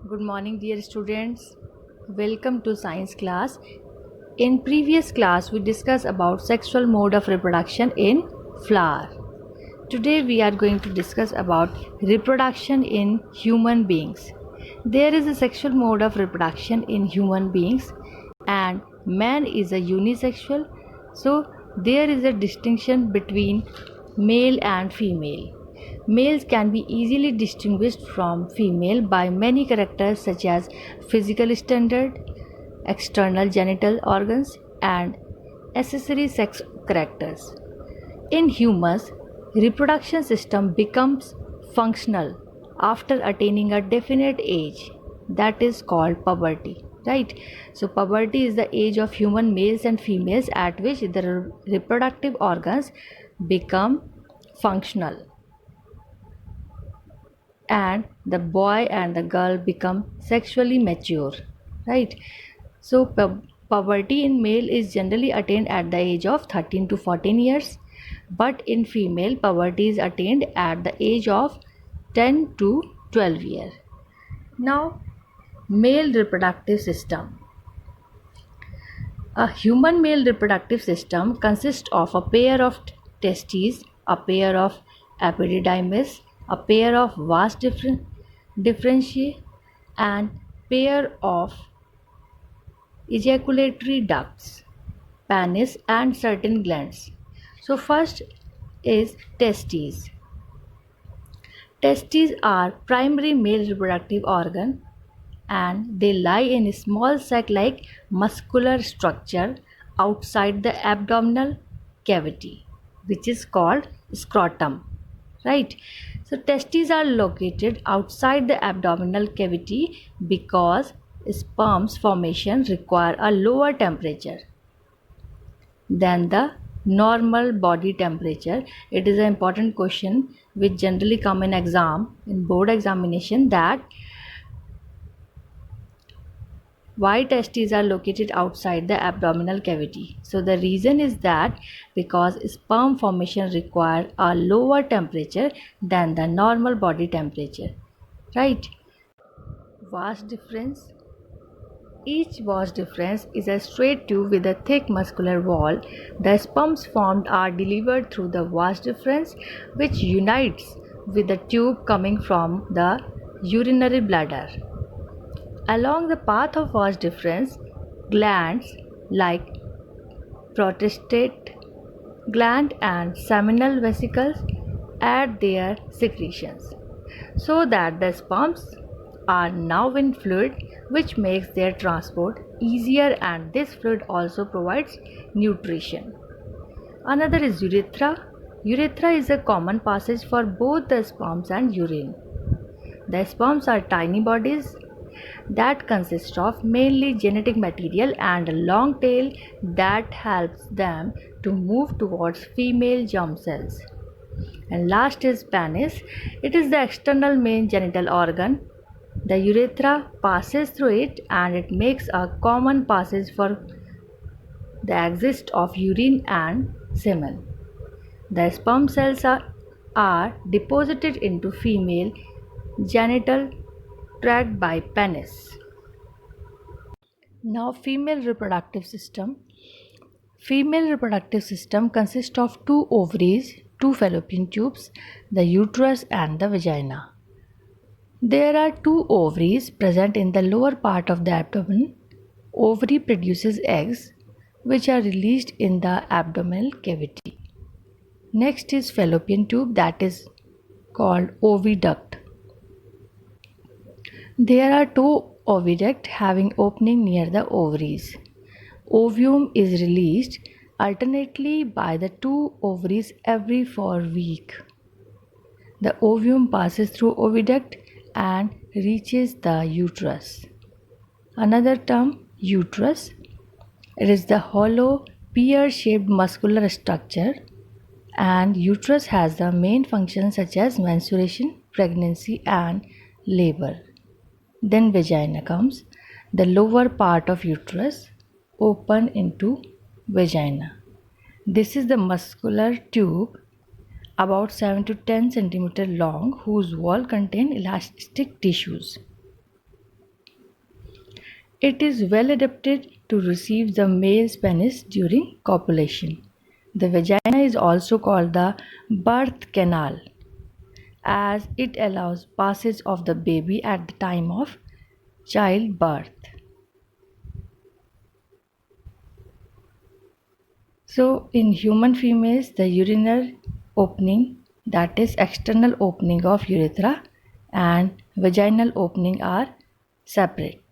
Good morning, dear students. Welcome to science class. In previous class, we discussed about sexual mode of reproduction in flower. Today, we are going to discuss about reproduction in human beings. There is a sexual mode of reproduction in human beings, and man is a unisexual. So, there is a distinction between male and female. Males can be easily distinguished from female by many characters such as physical standard, external genital organs, and accessory sex characters. In humans, reproduction system becomes functional after attaining a definite age that is called puberty. Right? So puberty is the age of human males and females at which the reproductive organs become functional and the boy and the girl become sexually mature, right? So puberty in male is generally attained at the age of 13 to 14 years, but in female puberty is attained at the age of 10 to 12 years. Now, male reproductive system. A human male reproductive system consists of a pair of testes, a pair of epididymis, a pair of vas differentiae, and pair of ejaculatory ducts, penis, and certain glands. So first is testes. Testes are primary male reproductive organ and they lie in a small sac-like muscular structure outside the abdominal cavity, which is called scrotum. Right? So testes are located outside the abdominal cavity because sperm's formation require a lower temperature than the normal body temperature. It is an important question which generally come in board examination, that why testes are located outside the abdominal cavity. So the reason is that because sperm formation require a lower temperature than the normal body temperature. Right? Vas difference. Each vas difference is a straight tube with a thick muscular wall. The sperms formed are delivered through the vas difference, which unites with the tube coming from the urinary bladder. Along the path of vas difference, glands like prostate gland and seminal vesicles add their secretions, so that the sperms are now in fluid, which makes their transport easier, and this fluid also provides nutrition. Another is urethra. Urethra is a common passage for both the sperms and urine. The sperms are tiny bodies that consist of mainly genetic material and a long tail that helps them to move towards female germ cells. And last is penis. It is the external main genital organ. The urethra passes through it and it makes a common passage for the exit of urine and semen. The sperm cells are deposited into female genital tract by penis. Now, female reproductive system. Female reproductive system consists of two ovaries, two fallopian tubes, the uterus and the vagina. There are two ovaries present in the lower part of the abdomen. Ovary produces eggs which are released in the abdominal cavity. Next is fallopian tube, that is called oviduct. There are two oviduct having opening near the ovaries. Ovum is released alternately by the two ovaries every 4 weeks. The ovum passes through oviduct and reaches the uterus. Another term, uterus. It is the hollow pear-shaped muscular structure, and uterus has the main functions such as menstruation, pregnancy and labor. Then vagina comes, the lower part of uterus open into vagina. This is the muscular tube about 7 to 10 cm long whose wall contain elastic tissues. It is well adapted to receive the male's penis during copulation. The vagina is also called the birth canal as it allows passage of the baby at the time of childbirth. So in human females, the urinary opening, that is external opening of urethra, and vaginal opening are separate.